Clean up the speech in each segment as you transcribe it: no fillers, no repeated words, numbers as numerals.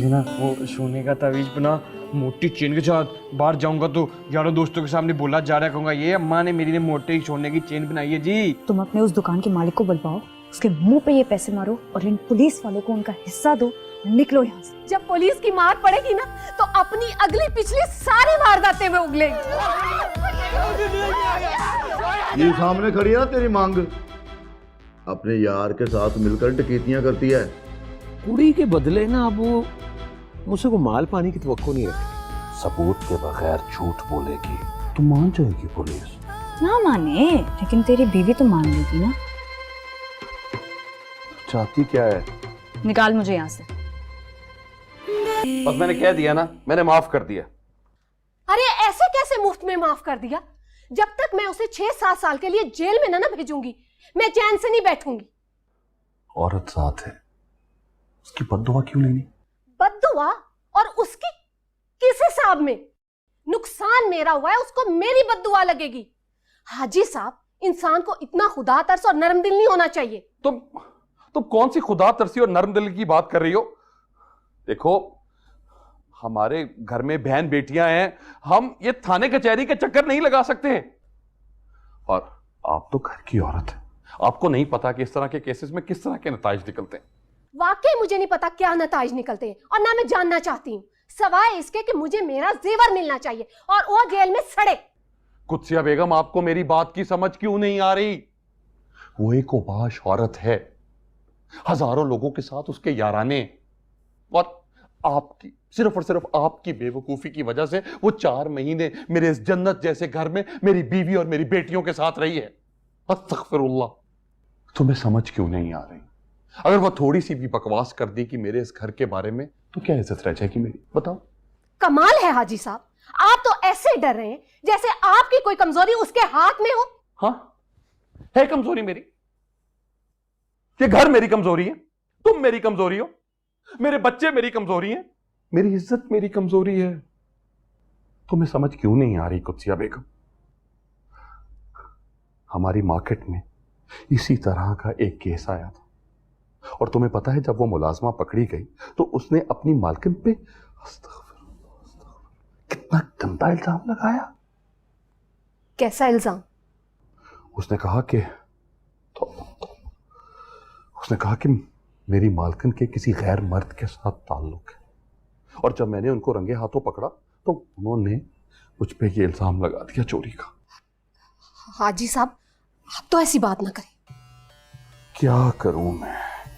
मुझे ना वो सोने का तावीज बना मोटी चेन के साथ बाहर जाऊंगा तो यारों दोस्तों के सामने बोला जा रहा कहूंगा ये अम्मा ने मेरी ने मोटे सोने की चेन बनाई है जी। तुम अपने उस दुकान के मालिक को बुलवाओ, उसके मुंह पे ये पैसे मारो और इन पुलिस वालों को उनका हिस्सा दो। निकलो यहाँ से। जब पुलिस की मार पड़ेगी ना तो अपनी अगली पिछली सारी वारदातें में उगलेंगी। ये सामने खड़ी है ना तेरी मांग, अपने यार के साथ मिलकर डकैतियां करती है। कुड़ी के बदले ना अब वो मुझसे को माल पाने की तवक्को नहीं रखती। सबूत के बगैर झूठ बोलेगी तो मान जाएगी पुलिस। ना माने लेकिन तेरी बीवी तो मान लेगी ना। चाहती क्या है? निकाल मुझे यहाँ से। बस मैंने कह दिया ना, मैंने माफ कर दिया। अरे ऐसे कैसे मुफ्त में माफ कर दिया? जब तक मैं उसे 6-7 साल के लिए जेल में ना भेजूंगी मैं चैन से नहीं बैठूंगी। औरत साथ है, उसकी बद्दुआ क्यों लेनी? बद्दुआ? और उसकी किस हिसाब में? नुकसान मेरा हुआ है, उसको मेरी बद्दुआ लगेगी। हाजी साहब, इंसान को इतना खुदा तरस और नरम दिल नहीं होना चाहिए। तुम कौन सी खुदा तरसी और नरम दिल की बात कर रही हो? देखो, हमारे घर में बहन बेटियां हैं, हम ये थाने कचहरी के चक्कर नहीं लगा सकते। और आप तो घर की औरत है, आपको नहीं पता कि इस तरह के केसेस में किस तरह के नताइज निकलते हैं। वाकई मुझे नहीं पता क्या नताइज निकलते हैं और ना मैं जानना चाहती हूँ, सवाए इसके कि मुझे मेरा जेवर मिलना चाहिए और वो जेल में सड़े। कुत्सिया बेगम, आपको मेरी बात की समझ क्यों नहीं आ रही? वो एक उबाश औरत है, हजारों लोगों के साथ उसके याराने, और आपकी, सिर्फ और सिर्फ आपकी बेवकूफी की वजह से वो 4 महीने मेरे इस जन्नत जैसे घर में मेरी बीवी और मेरी बेटियों के साथ रही है। अस्तगफिरुल्लाह। तुम्हें समझ क्यों नहीं आ रही? अगर वो थोड़ी सी भी बकवास कर दी कि मेरे इस घर के बारे में, तो क्या इज्जत रह जाएगी मेरी? बताओ। कमाल है हाजी साहब, आप तो ऐसे डर रहे हैं जैसे आपकी कोई कमजोरी उसके हाथ में हो। हाँ, है कमजोरी मेरी? ये घर मेरी कमजोरी है? तुम मेरी कमजोरी हो? मेरे बच्चे मेरी कमजोरी हैं? मेरी इज्जत मेरी कमजोरी है? तुम्हें समझ क्यों नहीं आ रही कुत्सिया बेगम? हमारी मार्केट में इसी तरह का एक केस आया था, और तुम्हें पता है जब वो मुलाजमा पकड़ी गई तो उसने अपनी मालकिन पे कितना गंदा इल्जाम लगाया। कैसा इल्जाम? उसने कहा कि मेरी मालकिन के किसी गैर मर्द के साथ ताल्लुक है, और जब मैंने उनको रंगे हाथों पकड़ा तो उन्होंने मुझ पे ये इल्जाम लगा दिया चोरी का। हाजी साहब, आप तो ऐसी बात ना करें। क्या करूं मैं,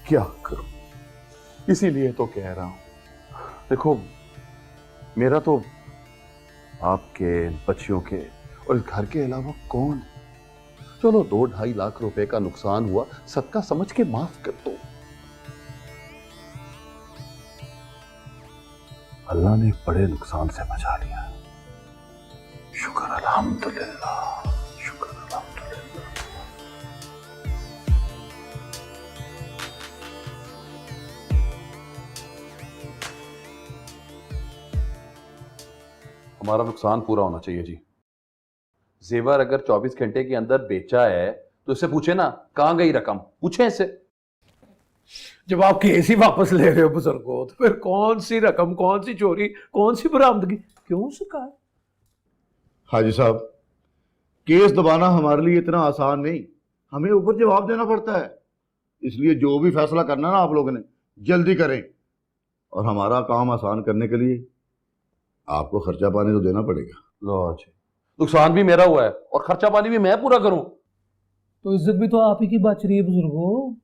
क्या करूं? इसीलिए तो कह रहा हूं। देखो, मेरा तो आपके, बच्चियों के और इस घर के अलावा कौन है? चलो 2-2.5 लाख रुपए का नुकसान हुआ, सदका समझ के माफ कर दो। अल्लाह ने बड़े नुकसान से बचा लिया। शुक्र अल्हम्दुलिल्लाह, शुक्र अल्हम्दुलिल्लाह। हमारा नुकसान पूरा होना चाहिए जी। जेवर अगर 24 घंटे के अंदर बेचा है तो इससे पूछे ना कहां गई रकम, पूछे इससे। जब आप केस ही वापस ले रहे हो बुजुर्गो, तो फिर कौन सी रकम, कौन सी चोरी, कौन सी बरामदगी, क्यों शिकायत? हाजी साहब, केस दबाना हमारे लिए इतना आसान नहीं, हमें ऊपर जवाब देना पड़ता है। इसलिए जो भी फैसला करना है ना आप लोगों ने, जल्दी करें, और हमारा काम आसान करने के लिए आपको खर्चा पानी तो देना पड़ेगा। लो जी, नुकसान भी मेरा हुआ है और खर्चा पानी भी मैं पूरा करूं? तो इज्जत भी तो आप ही की बच रही है बुजुर्गो।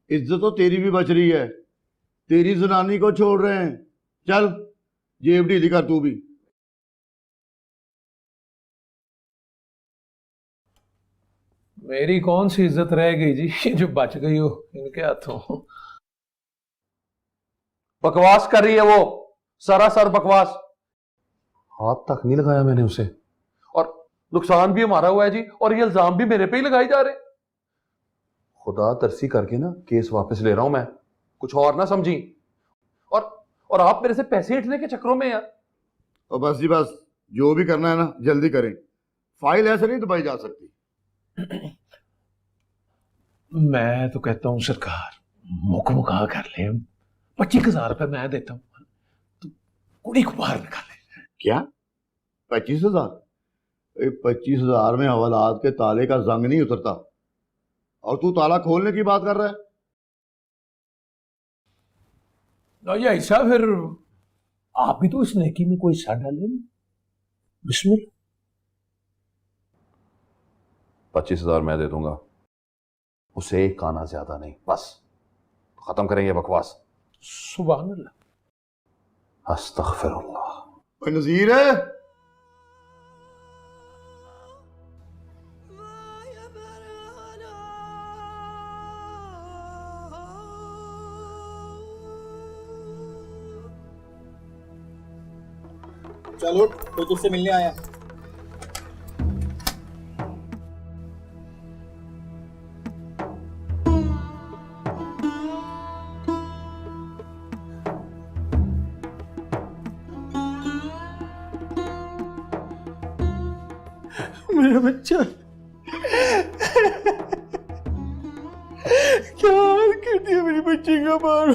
इज्जत तो तेरी भी बच रही है, तेरी जनानी को छोड़ रहे हैं। चल जेब ढीली कर तू भी। मेरी कौन सी इज्जत रह गई जी जो बच गई हो इनके हाथों? बकवास कर रही है वो, सरासर बकवास। हाथ तक नहीं लगाया मैंने उसे, और नुकसान भी हमारा हुआ है जी, और ये इल्जाम भी मेरे पे ही लगाए जा रहे। खुदा तरसी करके ना केस वापस ले रहा हूं मैं, कुछ और ना समझी। और आप मेरे से पैसे हिटने के चक्करों में यार। और बस जी बस, जो भी करना है ना जल्दी करें, फाइल ऐसे नहीं दबाई जा सकती। मैं तो कहता हूं सरकार मुकमुका कर ले, 25,000 रुपए मैं देता हूँ, तू कुड़ी को बाहर निकाले। क्या 25,000? 25,000 में हवालात के ताले का जंग नहीं उतरता, और तू ताला खोलने की बात कर रहा है? ना ये ऐसा, फिर आप भी तो इस नेकी में कोई हिस्सा डाले ना। बिस्मिल्लाह। 25,000 मैं दे दूंगा, उसे एक आना ज्यादा नहीं, बस खत्म करेंगे बकवास। सुभान अल्लाह। अस्तगफिरुल्लाह। कोई नजीर है? चलो कोई तुझसे मिलने आया। मेरा बच्चा क्या हाल कर दिया मेरे बच्चे का बार।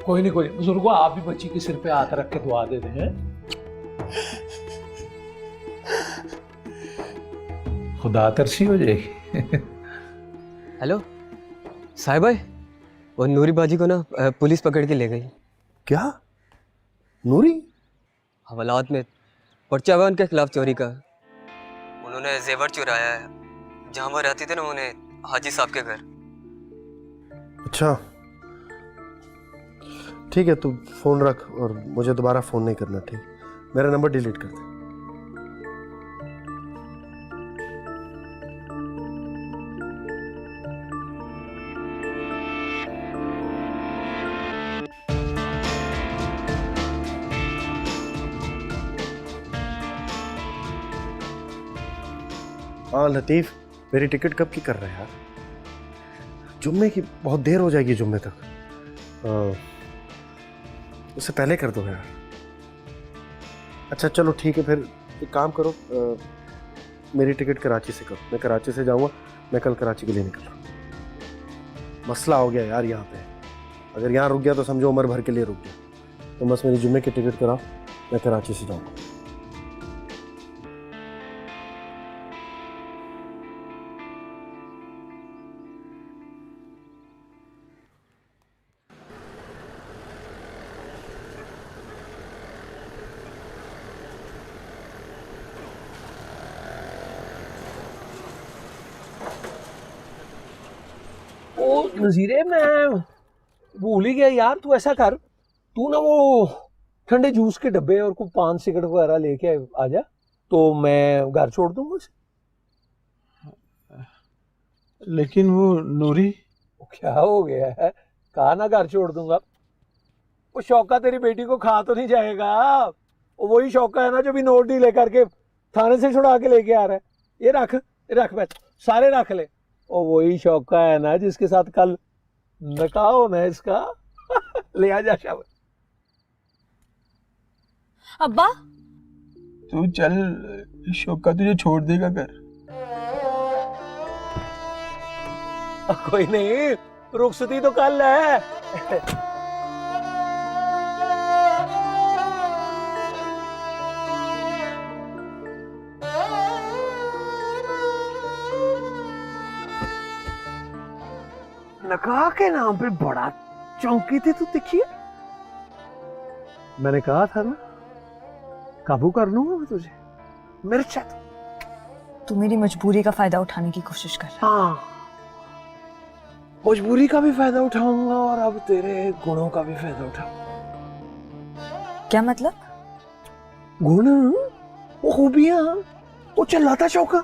कोई नहीं बुजुर्गों, आप भी बच्ची के सिर पे हाथ रख के दुआ दे दें। खुदा तरसी हो जाएगी। हेलो साहिब भाई, वो नूरी बाजी को ना पुलिस पकड़ के ले गई। क्या नूरी? हवालात में पर्चा हुआ उनके खिलाफ चोरी का। उन्होंने जेवर चुराया है, जहाँ वो रहती थी ना, उन्हें हाजी साहब के घर। अच्छा ठीक है, तू फोन रख और मुझे दोबारा फोन नहीं करना, ठीक? मेरा नंबर डिलीट कर दे। हाँ लतीफ़, मेरी टिकट कब की कर रहा है यार? जुम्मे की बहुत देर हो जाएगी, जुम्मे तक। उससे पहले कर दो यार। अच्छा चलो ठीक है, फिर एक काम करो, मेरी टिकट कराची से करो। मैं कराची से जाऊँगा, मैं कल कराची के लिए निकल रहा हूँ। मसला हो गया यार यहाँ पे, अगर यहाँ रुक गया तो समझो उम्र भर के लिए रुक गया। तो बस मेरी जुम्मे की टिकट कराओ, मैं कराची से जाऊँगा। ओ नजीरे, मैं भूल ही गया यार। तू ऐसा कर, तू ना वो ठंडे जूस के डब्बे और कुछ पान सिगरेट वगैरह लेके आ जा, तो मैं घर छोड़ दूंगा उसे। लेकिन वो नूरी। क्या हो गया है? कहा ना घर छोड़ दूंगा। वो शौका तेरी बेटी को खा तो नहीं जाएगा? वो वही शौका है ना जो भी नोट नहीं लेकर के थाने से छुड़ा के लेके आ रहा है। ये रख बैठ, सारे रख ले। और वही शौका है ना जिसके साथ कल निकाह होना है इसका। ले आ जा शाबाश। अब्बा तू चल, शौका तुझे छोड़ देगा घर। कोई नहीं, रुखसती तो कल है। निकाह के नाम पे बड़ा चौंकी थी तू, देखिए। मैंने कहा था ना, काबू कर लूंगा मैं तुझे। मेरे साथ तू मेरी मजबूरी का फायदा उठाने की कोशिश कर रहा है। हाँ, मजबूरी का भी फायदा उठाऊंगा और अब तेरे गुणों का भी फायदा उठाऊंगा। क्या मतलब? गुण, वो खूबियां, वो चिल्लाता शौका,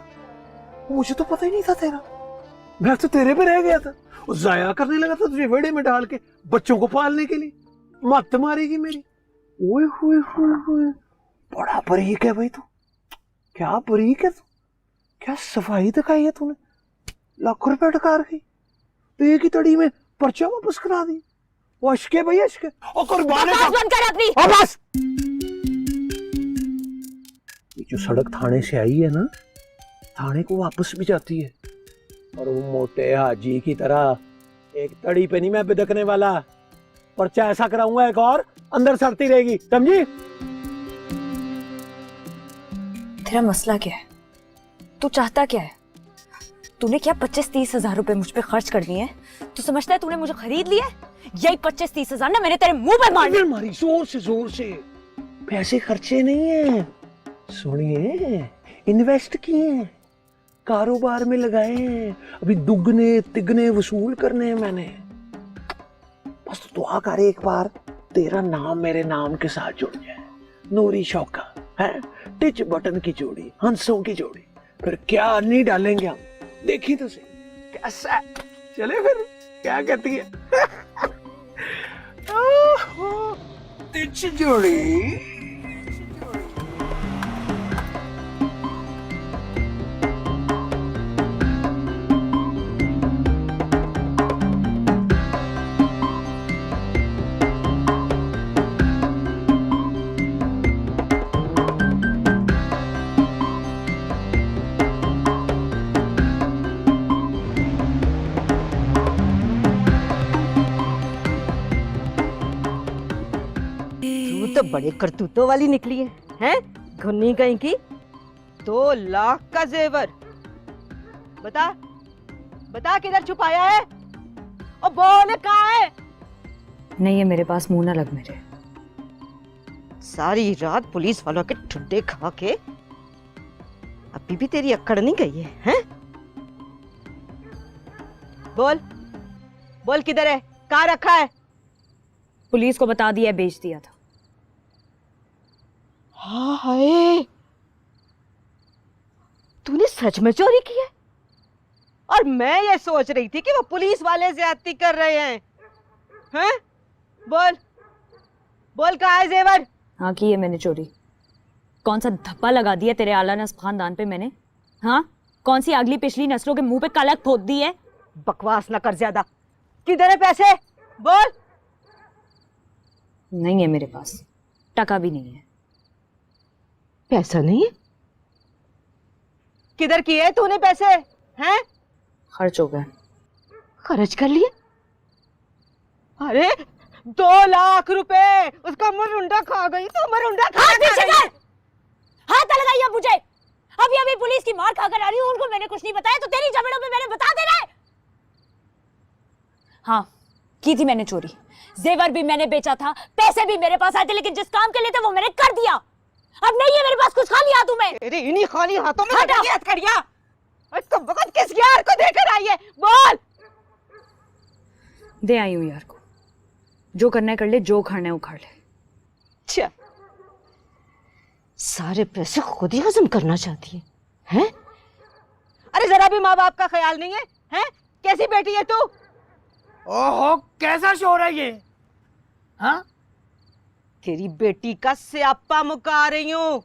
मुझे तो पता ही नहीं था तेरा। मैं तो तेरे पे रह गया था। वो जाया करने लगा था तुझे वेड़े में डाल के बच्चों को पालने के लिए। मत मारेगी मेरी। ओए होए होए होए, बड़ा बरीक है भाई तू। क्या बरीक है तू, क्या सफाई दिखाई है तूने। लाख रुपए डकार गई तो एक ही तड़ी में पर्चा वापस करा दी। वो अशके भाई अशके। और कुर्बान बंद कर अपनी। बस। ये जो सड़क थाने से आई है ना, थाने को वापस भी जाती है। और वो मोटे हाजी की तरह एक तड़ी पे नहीं मैं बिदकने वाला, पर्चा ऐसा कराऊंगा एक और अंदर सड़ती रहेगी, समझी? तेरा मसला क्या है? तू चाहता क्या है? तूने क्या 25-30 हजार रुपए मुझ पे खर्च कर दिए? तू समझता है तूने मुझे खरीद लिया? यही 25-30 हजार ना मैंने तेरे मुंह पे मारने मारी जोर से। पैसे खर्चे नहीं है, सुनिए, इन्वेस्ट किए हैं, कारोबार में लगाए हैं, अभी दुगने तिगने वसूल करने हैं मैंने। बस तो दुआ कर एक बार तेरा नाम मेरे नाम के साथ जुड़ जाए, नूरी शौका है, टिच बटन की जोड़ी, हंसों की जोड़ी, फिर क्या नहीं डालेंगे हम, देखी तो सही कैसा चले फिर, क्या कहती है? टिच जोड़ी। तो बड़े करतूतों वाली निकली है, हैं? घुन्नी कहीं की। 2 लाख का जेवर, बता किधर छुपाया है? और बोल कहाँ है? नहीं है मेरे पास, मुंह ना लग मेरे। सारी रात पुलिस वालों के ठुड्डे खा के अभी भी तेरी अक्कड़ नहीं गई है, हैं? बोल किधर है, कहाँ रखा है? पुलिस को बता दिया, बेच दिया था। हाय, तूने सच में चोरी की है? और मैं ये सोच रही थी कि वो पुलिस वाले ज्यादती कर रहे हैं। बोल कहाँ है जेवर? हाँ की है मैंने चोरी। कौन सा धब्बा लगा दिया तेरे आला नस्ल खानदान पे मैंने? हाँ, कौन सी अगली पिछली नस्लों के मुंह पे कलंक थोप दी है? बकवास ना कर ज्यादा। किधर है पैसे? बोल। नहीं है मेरे पास, टका भी नहीं है। पैसा नहीं है? किधर किए तूने पैसे? हैं? खर्च हो गए। खर्च कर लिए? अरे 2 लाख रुपए उसका मरुंडा खा गई तो मरुंडा खा गई। हाथ लगाइए मुझे, अभी पुलिस की मार खाकर आ रही हूँ, उनको मैंने कुछ नहीं बताया तो तेरी जबड़ों पे मैंने बता देना है। हाँ की थी मैंने चोरी, जेवर भी मैंने बेचा था, पैसे भी मेरे पास आए थे, लेकिन जिस काम के लिए थे वो मैंने कर दिया। अब नहीं है मेरे पास कुछ खाली हाथों में। तेरे इन्हीं खाली हाथों में हथकड़ियां तो वक्त किस यार को देकर आई है? बोल। दे आई हूँ यार को, जो करना है कर ले, जो उखाड़ना है उखाड़ ले। अच्छा, सारे पैसे खुद ही हजम करना चाहती है, हैं? अरे जरा भी माँ बाप का ख्याल नहीं है, हैं? कैसी बेटी है तू? ओहो, कैसा शोर है ये? हाँ, तेरी बेटी का स्यापा मुका रही हूँ।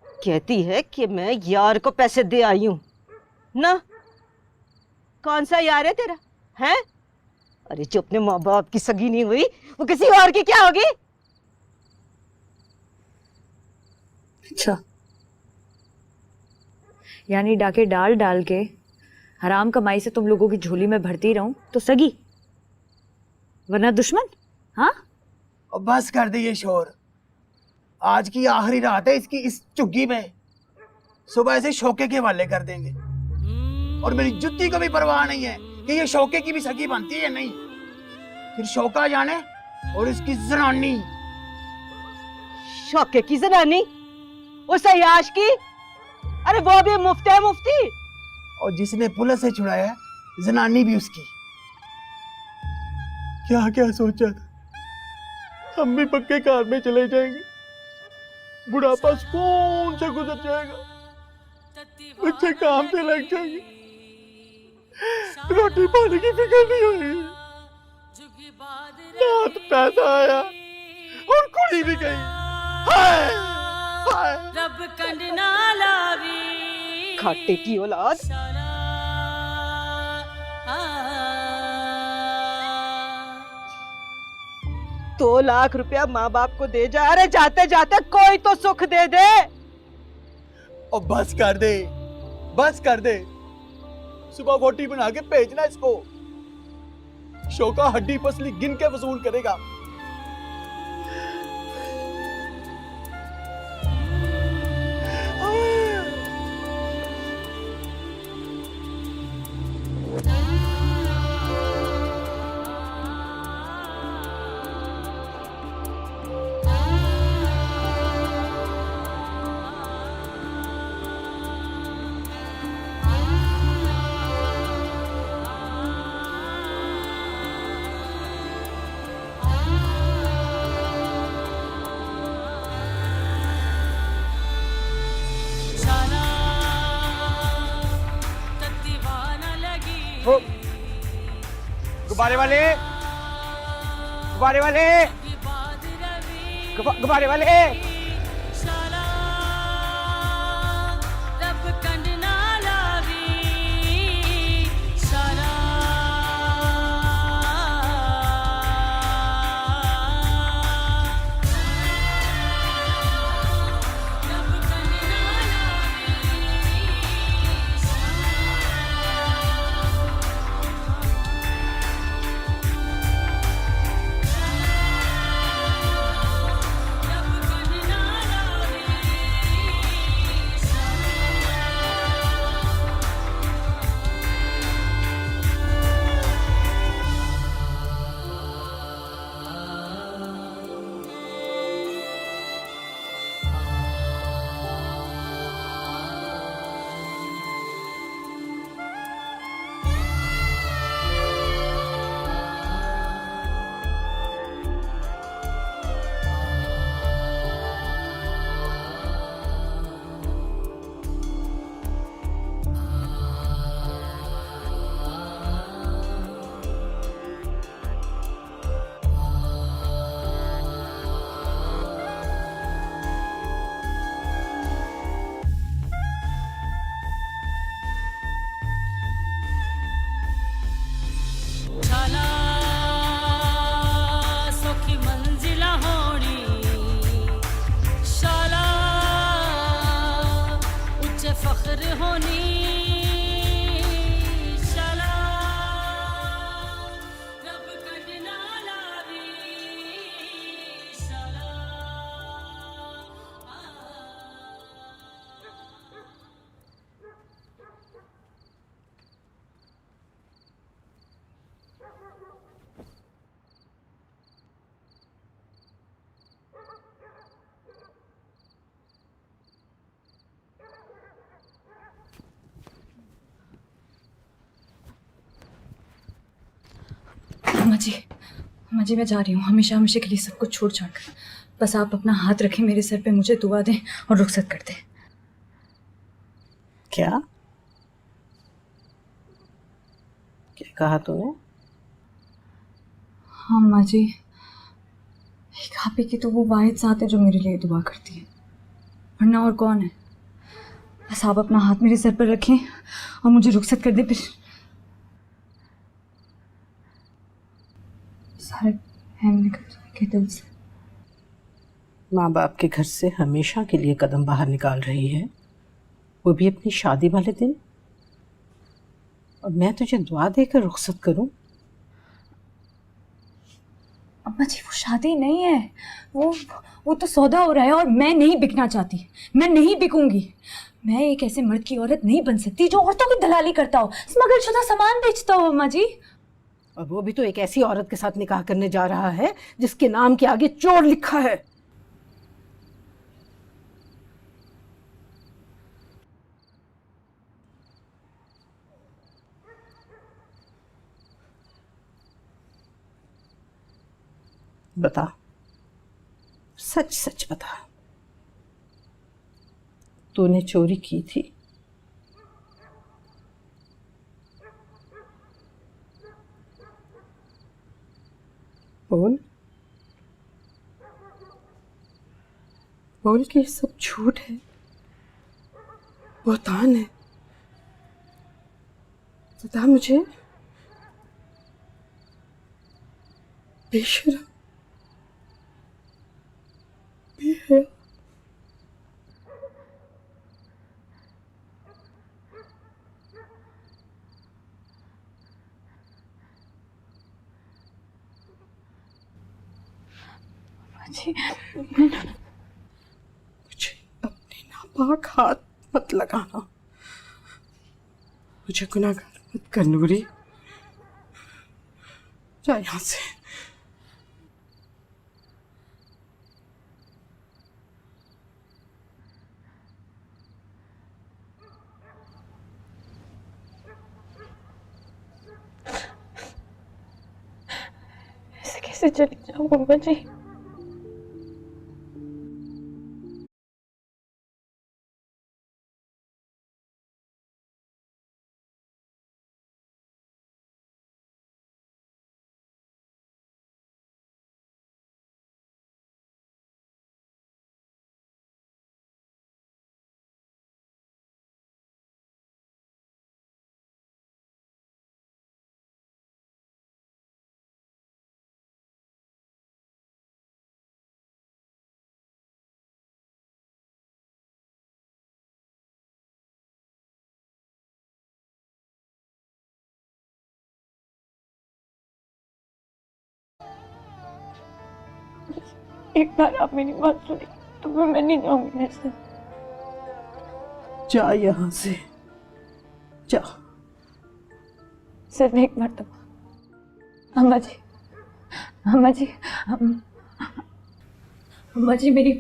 कहती है कि मैं यार को पैसे दे आई हूँ ना। कौन सा यार है तेरा, हैं? अरे जो अपने माँ बाप की सगी नहीं हुई वो किसी और की क्या होगी? अच्छा, यानी डाके डाल डाल के हराम कमाई से तुम लोगों की झोली में भरती रहूं तो सगी, वरना दुश्मन? हाँ, अब बस कर दे ये शोर। आज की आखिरी रात है इसकी इस चुग्गी में, सुबह से शौके के हवाले कर देंगे। और मेरी जुत्ती को भी परवाह नहीं है कि ये शौके की भी सगी बनती है नहीं। फिर शौका जाने और इसकी जनानी। शौके की जनानी? उस अय्याश की? अरे वो भी मुफ्ती। और जिसने पुलिस से छुड़ाया जनानी भी उसकी। क्या क्या सोचा था, हम भी पक्के कार में चले जाएंगे, बुढ़ापा सुकून से गुजर जाएगा, बच्चे काम पे लग जाएंगे, रोटी पानी की फिक्र नहीं होगी। रात पैसा आया और कुड़ी भी गई। हाय हाय, रब कंडना लावी खाटे की औलाद। दो लाख रुपया माँ बाप को दे जा। अरे जाते जाते कोई तो सुख दे दे। और बस कर दे, बस कर दे। सुबह रोटी बना के भेजना इसको, शोका हड्डी पसली गिन के वसूल करेगा। गुब्बारे वाले, गुब्बारे वाले, गुब्बारे वाले। अम्मा जी मैं जा रही हूँ, हमेशा हमेशा के लिए सब कुछ छोड़ छाड़ कर। बस आप अपना हाथ रखें मेरे सर पे, मुझे दुआ दें और रुखसत कर दें। क्या क्या कहा तूने? हाँ अम्मा जी, एक आप ही की तो वो वाहिद साथ है जो मेरे लिए दुआ करती है, वरना और कौन है। बस आप अपना हाथ मेरे सर पर रखें और मुझे रुखसत कर दें, फिर सारे हम निकल जाएंगे दिल से। माँ बाप के घर से हमेशा के लिए कदम बाहर निकाल रही है, वो भी अपनी शादी वाले दिन, और मैं तुझे दुआ देकर रुखसत करूं? अम्मा जी वो शादी नहीं है, वो तो सौदा हो रहा है और मैं नहीं बिकना चाहती, मैं नहीं बिकूंगी। मैं एक ऐसे मर्द की औरत नहीं बन सकती जो औरतों की दलाली करता हो, स्मगलशुदा सामान बेचता हो। अम्मा जी, और वो भी तो एक ऐसी औरत के साथ निकाह करने जा रहा है जिसके नाम के आगे चोर लिखा है। बता, सच सच बता, तूने चोरी की थी? बोल बोल कि ये सब झूठ है, बहतान है। बता मुझे, बेशरम बेहया। जी मुझे अपने नापाक हाथ मत लगाना, मुझे गुनाहगार मत कर नूरी। जा यहाँ से। ऐसे कैसे चली जाऊं अम्मा जी? एक बार आप मेरी बात सुनिए तो मैं नहीं जाऊंगी ऐसे। जा यहाँ से, जा। सिर्फ एक बार तो अम्मा जी, अम्मा जी, अम्मा जी मेरी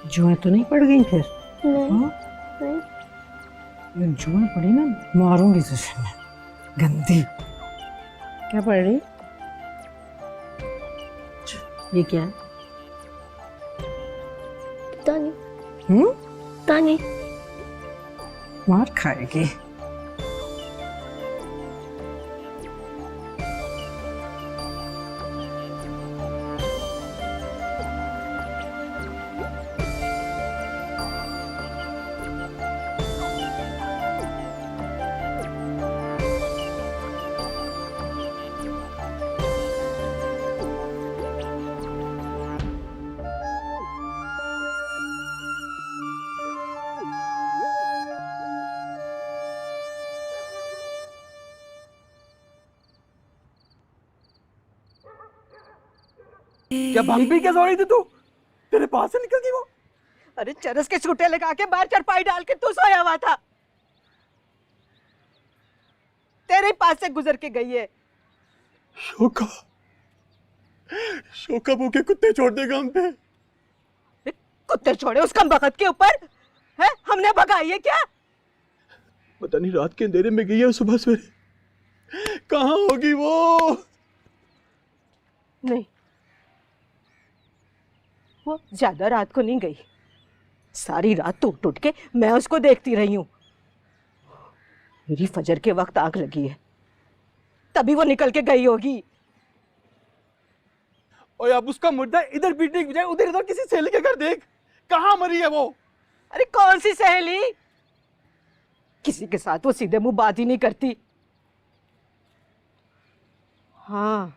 जुएं तो नहीं पड़ गई फिर? नहीं, ये जुएं पड़ी ना, मारूंगी तुझे मैं, गंदी। क्या पड़ रही? ये क्या है? पता नहीं, पता नहीं। मार खाएगी। क्या भंग पी के सो रही थी तू? तेरे पास से निकल गई वो? अरे चरस के छूटे लगा के बाहर चरपाई डाल के तू सोया हुआ था, तेरे पास से गुजर के गई है। शोका, शोका भूखे कुत्ते छोड़ देगा हम पे। कुत्ते छोड़े उस कमबख्त के ऊपर है? हमने भगाई है क्या? पता नहीं रात के अंधेरे में गई है, सुबह सवेरे कहाँ होगी वो? नहीं, वो ज्यादा रात को नहीं गई, सारी रात तो उठ के मैं उसको देखती रही हूं। मेरी फजर के वक्त आग लगी है, तभी वो निकल के गई होगी। और अब उसका मुर्दा इधर पीटने की बजाय उधर इधर किसी सहेली के घर देख, कहाँ मरी है वो? अरे कौन सी सहेली? किसी के साथ वो सीधे मुंह बात ही नहीं करती। हाँ,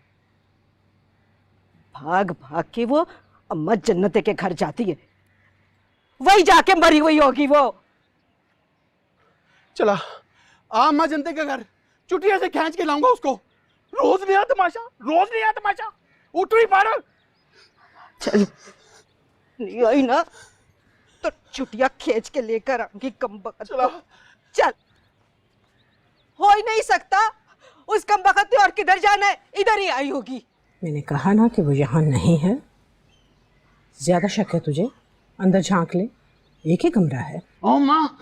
भाग भाग के वो अम्मा जन्नते के घर जाती है, वही जाके मरी हुई होगी वो। चला आ अम्मा जन्नते के घर, चुटिया से खींच के लाऊंगा उसको। रोज नया तमाशा, रोज नया तमाशा। उठ ही पार। चल, नहीं आई ना तो चुटिया खींच के लेकर आऊंगी कमबख्त। चला चल, हो ही नहीं सकता, उस कमबख्त ने और किधर जाना है, इधर ही आई होगी। मैंने कहा ना कि वो यहाँ नहीं है। ज्यादा शक है तुझे? अंदर झांक ले, एक ही कमरा है। ओ माँ,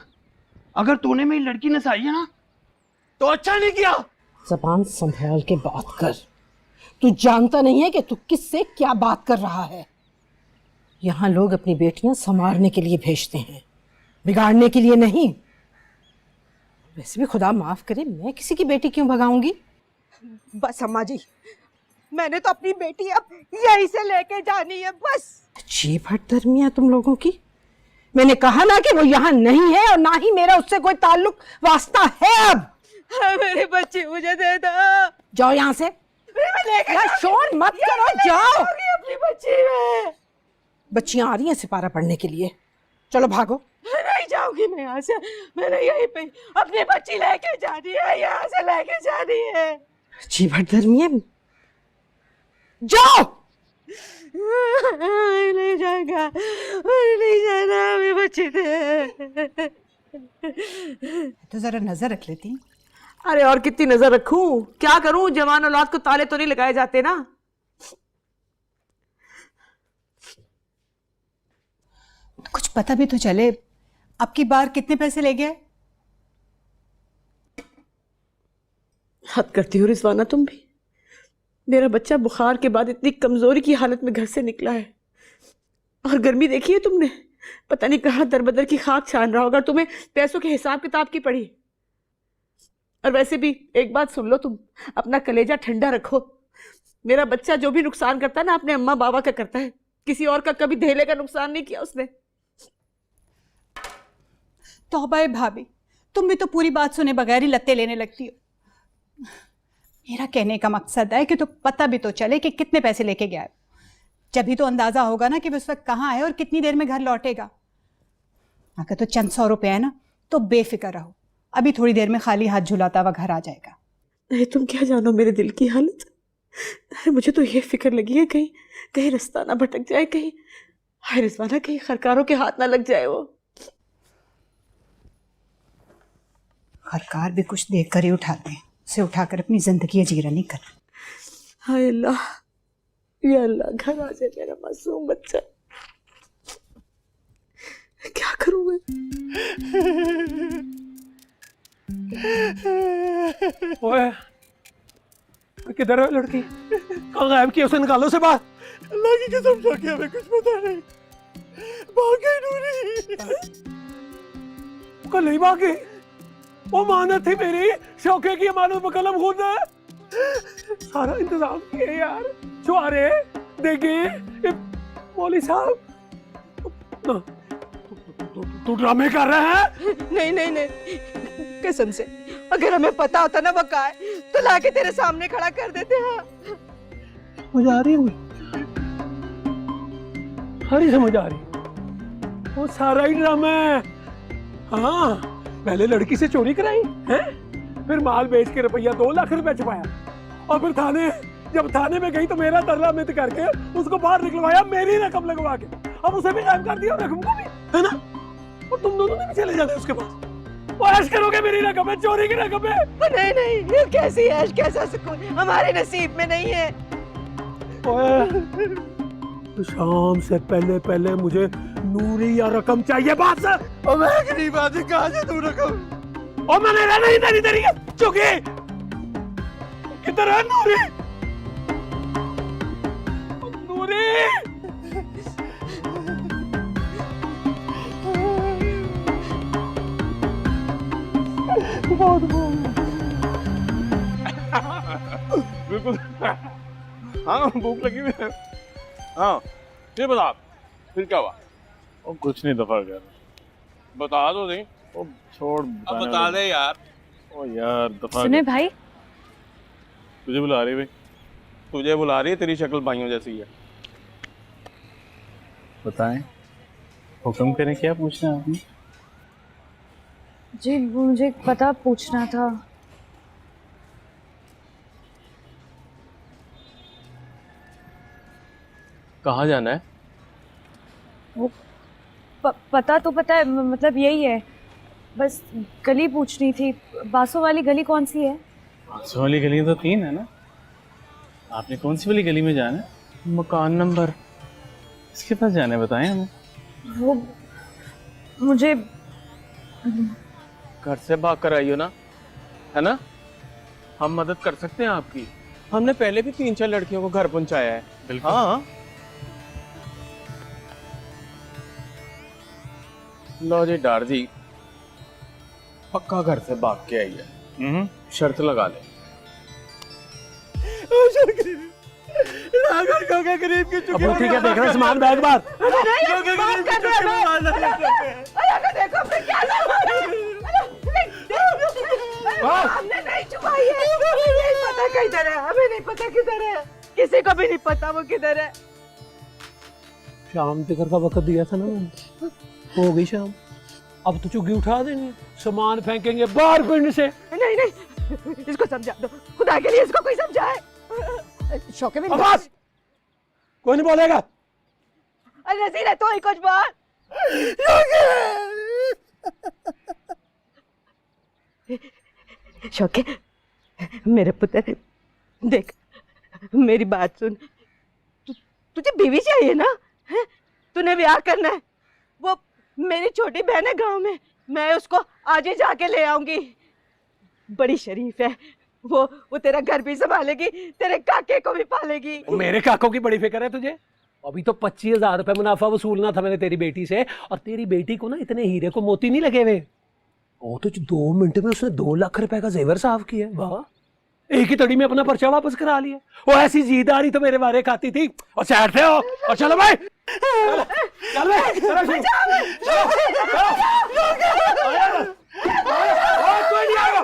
अगर तूने मेरी लड़की नसाई है ना तो अच्छा नहीं किया। जबान संभाल के बात कर। तू जानता नहीं है कि तू किससे क्या बात कर रहा है। यहाँ लोग अपनी बेटियां संवारने के लिए भेजते हैं, बिगाड़ने के लिए नहीं। वैसे भी खुदा माफ करे, मैं किसी की बेटी क्यों भगाऊंगी। बस अम्मा जी, मैंने तो अपनी बेटी अब यहीं से लेके जानी है बस। अजीब हठधर्मी है तुम लोगों की। मैंने कहा ना कि वो यहाँ नहीं है और ना ही मेरा उससे कोई ताल्लुक वास्ता है। अब मेरे बच्चे मुझे दे दो। जाओ यहाँ से। यार शोर मत करो, जाओ। अपनी बच्ची में बच्चियां आ रही हैं सिपारा पढ़ने के लिए, चलो भागो। नहीं जाऊंगी मैं यहाँ से। मैंने यहीं पे अपनी बच्ची लेके जानी है, यहाँ से लेके जानी है। अजीब हठधर्मी है, जाओ। नहीं जाएगा, नहीं जाना, हमें बच्ची दे। तो जरा नजर रख लेती। अरे और कितनी नजर रखूं, क्या करूं, जवान औलाद को ताले तो नहीं लगाए जाते ना। कुछ पता भी तो चले, अब की बार कितने पैसे ले गए? हद करती हो रिजवाना तुम भी। मेरा बच्चा बुखार के बाद इतनी कमजोरी की हालत में घर से निकला है, और गर्मी देखी है तुमने, पता नहीं कहाँ दरबदर की खाक छान रहा होगा। तुम्हें पैसों के हिसाब किताब की पड़ी। और वैसे भी एक बात सुन लो, तुम अपना कलेजा ठंडा रखो। मेरा बच्चा जो भी नुकसान करता है ना, अपने अम्मा बाबा का करता है, किसी और का कभी धेले का नुकसान नहीं किया उसने। तौबा है भाभी, तुम भी तो पूरी बात सुने बगैर ही लत्ते लेने लगती हो। मेरा कहने का मकसद है कि तो पता भी तो चले कि कितने पैसे लेके गया है। जब भी तो अंदाजा होगा ना कि वो उस वक्त कहाँ है और कितनी देर में घर लौटेगा। अगर तो चंद 100 रुपए है ना, तो बेफिक्र रहो, अभी थोड़ी देर में खाली हाथ झुलाता हुआ घर आ जाएगा। अरे तुम क्या जानो मेरे दिल की हालत। अरे मुझे तो ये फिक्र लगी है कहीं कहीं रास्ता ना भटक जाए, कहीं हाय रिजवाना कहीं खरकारों के हाथ ना लग जाए वो। हरकार भी कुछ देख कर ही उठाते हैं, उसे उठाकर अपनी जिंदगी अजीरा नहीं कर। हाय अल्लाह, या अल्लाह घर आ जाए मेरा मासूम बच्चा। क्या करूं मैं। ओए, किधर है लड़की? कहाँ गायब किया उसे? निकालो से बाहर। अल्लाह की कसम शौकी, हमें कुछ पता नहीं। भाग गई नूरी। कल नहीं भागी, वो मानत थी मेरी, शौके की मालूम कलम खुद सारा इंतजाम किए यार। छुआरे देगी मौली साहब, तू ड्रामे कर रहे हैं? नहीं नहीं नहीं, कसम से अगर हमें पता होता ना वो कहाँ है तो लाके तेरे सामने खड़ा कर देते। हाँ समझ आ रही, सारी समझ आ रही, वो सारा ही ड्रामा है। हाँ, पहले लड़की से चोरी कराई है, फिर माल बेच के रुपया 2 लाख रुपया छुपाया, और फिर जब थाने में गई तो मेरा तरला मित करके उसको बाहर निकलवाया, मेरी रकम लगवा के, अब उसे भी गायब कर दिया, रकम को भी, है ना? और तुम दोनों ने भी चले जाते उसके पास। वो ऐश करोगे, मेरी रकम है, चोरी की रकम है। नहीं नहीं, ये कैसी ऐश, कैसा सुकून हमारे नसीब में नहीं है। तो शाम से पहले मुझे नूरी या रकम चाहिए। बात से और मैं गरीब आदमी, कहाँ से दूं रकम? और मैंने रहना ही तेरी तेरी चुकी। किधर है नूरी? नूरी बिल्कुल। हाँ भूख लगी हुई है। हाँ ये बता, फिर क्या हुआ? और कुछ नहीं, दफा कर। बता दो नहीं। ओ छोड़, अब बता दे यार। ओ यार दफा। सुने भाई, तुझे बुला रही भाई। तुझे बुला रही है, तेरी शक्ल भाइयों जैसी है। बताएं, हुक्म करें, क्या पूछना है आपने? जी मुझे पता पूछना था। कहाँ जाना है? वो पता तो पता है, मतलब यही है, बस गली पूछनी थी। बासों वाली गली कौन सी है? बासों वाली गली तो 3 है ना। आपने कौन सी वाली गली में जाना है? मकान नंबर। इसके पास जाना है, बताएं हमें। वो मुझे घर से भाग कर आई हो ना, है ना? हम मदद कर सकते हैं आपकी। हमने पहले भी 3-4 लड़कियों को घर पहुंचाया है। बिल्कुल। हाँ। लो जी डार जी, पक्का घर से भाग के आई है। शर्त लगा ले। गरीब की अब ठीक है, देख रहे सामान बैग बार। हमने नहीं छुपाई है, नहीं पता किधर है, हमें नहीं पता किधर है, किसी को भी नहीं पता वो किधर है। शाम तक का वक्त दिया था ना मैंने, हो गई शाम। अब तो चुग्गी उठा देनी, सामान फेंकेंगे बाहर पिंड से। नहीं नहीं, इसको समझा दो, खुदा के लिए इसको कोई समझाए। शौके में बस कोई नहीं बोलेगा। अरे नसीर है तो ही कुछ बात। शौके, मेरे पुत्र देख, मेरी बात सुन। तुझे बीवी चाहिए ना? है? तूने ब्याह करना है। वो मेरी छोटी बहन है गांव में, मैं उसको आज ही जाके ले आऊंगी। बड़ी शरीफ है वो तेरा घर भी संभालेगी, तेरे काके को भी पालेगी। मेरे काकों की बड़ी फिक्र है तुझे? अभी तो 25,000 रुपए मुनाफा वसूलना था मैंने तेरी बेटी से, और तेरी बेटी को ना इतने हीरे को मोती नहीं लगे हुए। वो तो 2 मिनट में उसने 2 लाख रुपए का जेवर साफ किया। वाह, एक ही तड़ी में अपना पर्चा वापस करा लिया। वो ऐसी जीदारी तो मेरे बारे खाती थी। और सैर थे हो, और चलो भाई, चल भाई, कोई नहीं आएगा।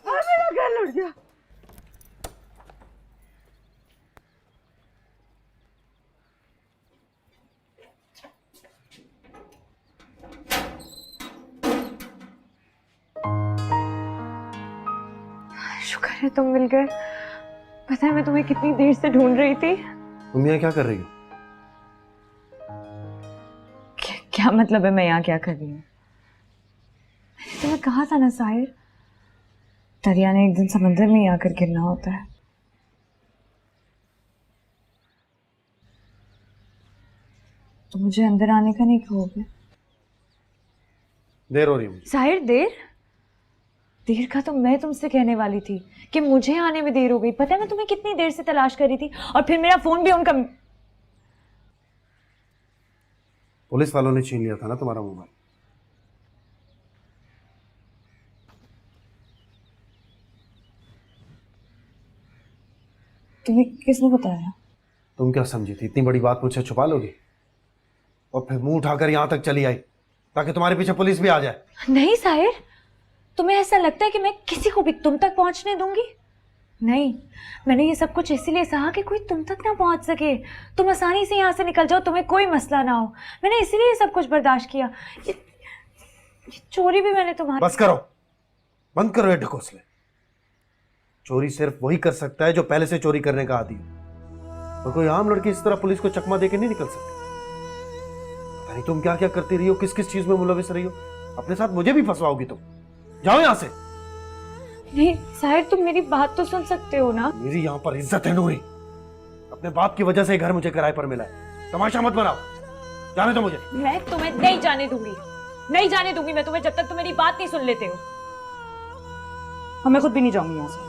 मेरा घर लुट गया। शुक्र है तुम मिल गए। पता है मैं तुम्हें कितनी देर से ढूंढ रही थी। तुम यहाँ क्या कर रही हो? क्या मतलब है मैं यहाँ क्या कर रही हूँ? मैंने तुम्हें कहा था ना साहिर, दरिया ने एक दिन समंदर में ही आकर गिरना होता है। तो मुझे अंदर आने का नहीं कहोगे? देर हो रही है। साहिर देर का तो मैं तुमसे कहने वाली थी कि मुझे आने में देर हो गई। पता है मैं तुम्हें कितनी देर से तलाश कर रही थी, और फिर मेरा फोन भी उनका। पुलिस वालों ने छीन लिया था ना तुम्हारा मोबाइल। तुम्हें किसने बताया? तुम क्या समझी थी इतनी बड़ी बात मुझसे छुपा लोगी? और फिर मुंह उठाकर यहां तक चली आई ताकि तुम्हारे पीछे पुलिस भी आ जाए। नहीं साहिर, तुम्हें ऐसा लगता है कि मैं किसी को भी तुम तक पहुंचने दूंगी? नहीं, मैंने ये सब कुछ इसीलिए सहा कि कोई तुम तक ना पहुंच सके, तुम आसानी से यहाँ से निकल जाओ, तुम्हें कोई मसला ना हो। मैंने इसीलिए ये सब कुछ बर्दाश्त किया। ये चोरी भी मैंने तुम्हारी। बस करो, बंद करो ये ढकोसले। चोरी सिर्फ वही कर सकता है जो पहले से चोरी करने का आदी हो, और कोई आम लड़की इस तरह पुलिस को चकमा देके नहीं निकल सकती। पता नहीं तुम क्या क्या करती रही हो, किस किस चीज में मुलविस रही हो। अपने साथ मुझे भी फंसवाओगी तुम। जाओ यहां से। नहीं साहिर, तुम मेरी बात तो सुन सकते हो ना। मेरी यहाँ पर इज्जत है नूरी। अपने बाप की वजह से घर मुझे किराए पर मिला है। तमाशा मत बनाओ, जाने दो मुझे। मैं तुम्हें नहीं जाने दूंगी, नहीं जाने दूंगी मैं तुम्हें, जब तक तुम मेरी बात नहीं सुन लेते हो। और मैं खुद भी नहीं जाऊंगी यहाँ से।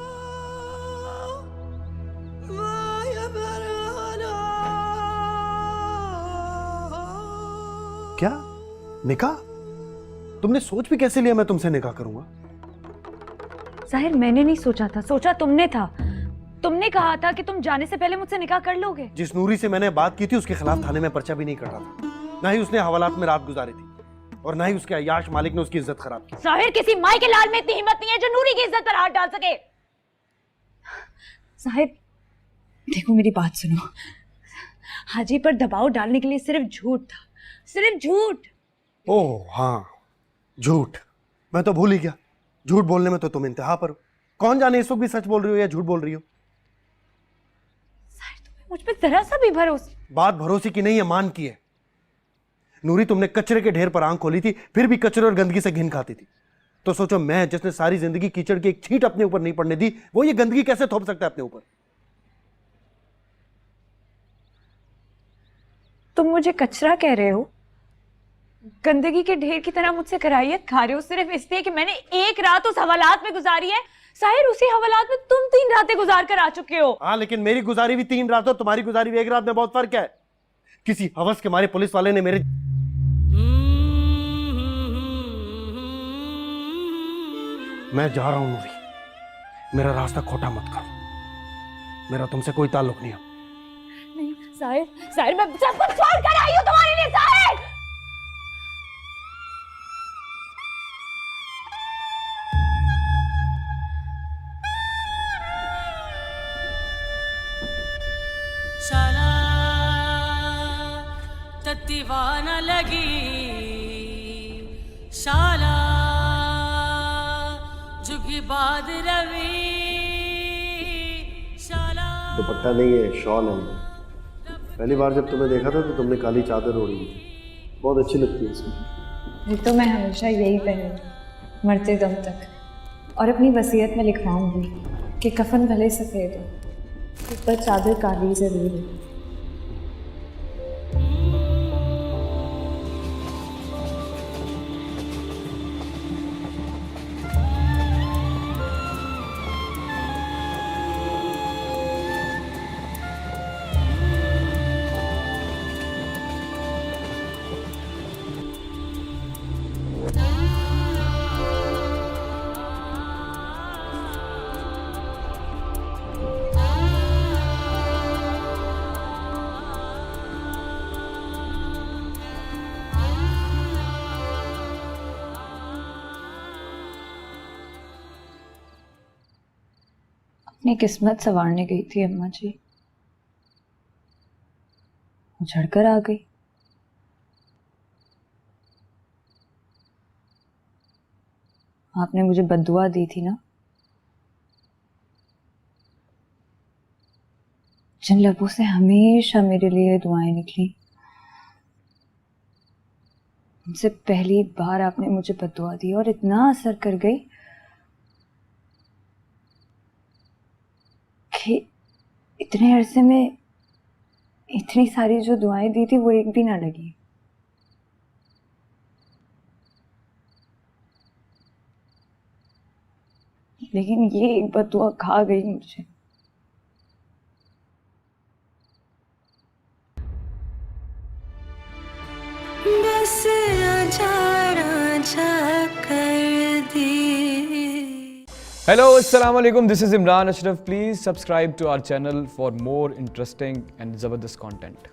क्या निकाह? तुमने सोच भी कैसे लिया मैं तुमसे निकाह करूंगा? साहिर, मैंने नहीं सोचा था, सोचा तुमने था। तुमने कहा था कि तुम जाने से पहले मुझसे निकाह कर लोगे। जिस नूरी से मैंने बात की थी उसके खिलाफ थाने में पर्चा भी नहीं कटा था, ना ही उसने हवालात में रात गुजारी थी, और ना ही उसके अय्याश मालिक ने उसकी इज्जत खराब की। साहिर, किसी माई के लाल में इतनी हिम्मत नहीं है जो नूरी की इज्जत पर हाथ डाल सके। साहिर देखो, मेरी बात सुनो। हाजी पर दबाव डालने के लिए सिर्फ झूठ था, सिर्फ झूठ। ओह हाँ, झूठ। मैं तो भूल ही गया, झूठ बोलने में तो तुम इंतहा पर हो। कौन जाने इस वक्त भी सच बोल रही हो या झूठ बोल रही हो। मुझ पे जरा सा भी भरोसा। बात भरोसे की नहीं है, मान की है। नूरी, तुमने कचरे के ढेर पर आंख खोली थी, फिर भी कचरे और गंदगी से घिन खाती थी। तो सोचो मैं जिसने सारी जिंदगी कीचड़ की एक छींट अपने ऊपर नहीं पड़ने दी, वो ये गंदगी कैसे थोप सकता है अपने ऊपर? तुम मुझे कचरा कह रहे हो? गंदगी के ढेर की तरह मुझसे कराहियत खा रहे हो सिर्फ इसलिए कि मैंने एक रात उस हवालात में गुजारी है? साहिर, उसी हवालात में तुम 3 रातें गुजार कर आ चुके हो। हाँ, लेकिन मेरी गुजारी भी 3 रात हो, तुम्हारी गुजारी भी 1 रात में बहुत फर्क है। किसी हवस के मारे पुलिस वाले ने मेरे मैं जा रहा हूं नूरी, मेरा रास्ता खोटा मत करो, मेरा तुमसे कोई ताल्लुक नहीं है। नहीं साहिर, साहिर मैं सब कुछ छोड़ कर आई हूं तुम्हारे लिए साहिर। शाला तत्तीवाना लगी शाला जुगी बाद रवि शाला। दुपट्टा नहीं है, शॉल है। पहली बार जब तुम्हें देखा था तो तुमने काली चादर ओढ़ी थी, बहुत अच्छी लगती है इसमें। ये तो मैं हमेशा यही पहनूं मरते दम तक, और अपनी वसीयत में लिखवाऊंगी कि कफन भले सफ़ेद हो पर चादर काली जरूर है। अपनी किस्मत संवारने गई थी अम्मा जी, उछड़कर आ गई। आपने मुझे बद्दुआ दी थी ना, जिन लबों से हमेशा मेरे लिए दुआएं निकली, उनसे पहली बार आपने मुझे बद्दुआ दी और इतना असर कर गई कि इतने अरसे में इतनी सारी जो दुआएं दी थी वो एक भी ना लगी। लेकिन ये एक बद्दुआ खा गई मुझे। बस कर दी। Hello, Assalamu alaikum. This is Imran Ashraf. Please subscribe to our channel for more interesting and Zabardast content.